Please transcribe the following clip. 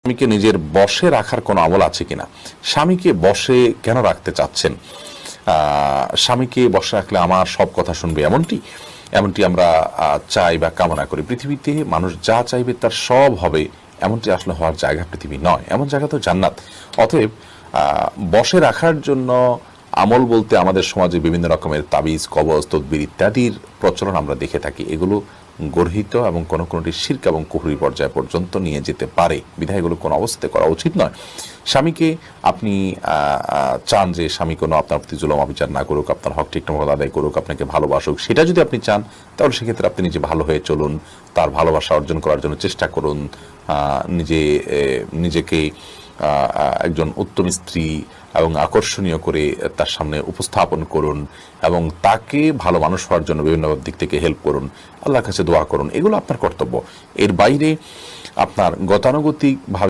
স্বামীকে নিজের বশে রাখার কোনো আমল আছে কিনা, স্বামীকে বশে কেন রাখতে চাচ্ছেন? স্বামীকে বশে রাখলে আমার সব কথা শুনবে এমনটি আমরা চাই বা কামনা করি। পৃথিবীতে মানুষ যা চাইবে তার সব হবে, এমনটি আসলে হওয়ার জায়গা পৃথিবী নয়, এমন জায়গা তো জান্নাত। অতএব বশে রাখার জন্য আমল বলতে আমাদের সমাজে বিভিন্ন রকমের তাবিজ, কবজ, তদবির ইত্যাদির প্রচলন আমরা দেখে থাকি। এগুলো গর্হিত এবং কোনোটি শিরক এবং কুফরি পর্যায় পর্যন্ত নিয়ে যেতে পারে, বিধায় এগুলো কোনো অবস্থাতে করা উচিত নয়। স্বামীকে আপনি চান যে স্বামী কোনো আপনার প্রতি জুলুম অবিচার না করুক, আপনার হক ঠিকঠাক আদায় করুক, আপনাকে ভালোবাসুক, সেটা যদি আপনি চান তাহলে সেক্ষেত্রে আপনি নিজে ভালো হয়ে চলুন, তার ভালোবাসা অর্জন করার জন্য চেষ্টা করুন, নিজেকে একজন উত্তম স্ত্রী এবং আকর্ষণীয় করে তার সামনে উপস্থাপন করুন এবং তাকে ভালো মানুষ হওয়ার জন্য বিভিন্ন দিক থেকে হেল্প করুন, আল্লাহর কাছে দোয়া করুন। এগুলো আপনার কর্তব্য। এর বাইরে আপনার গতানুগতিক ভাবে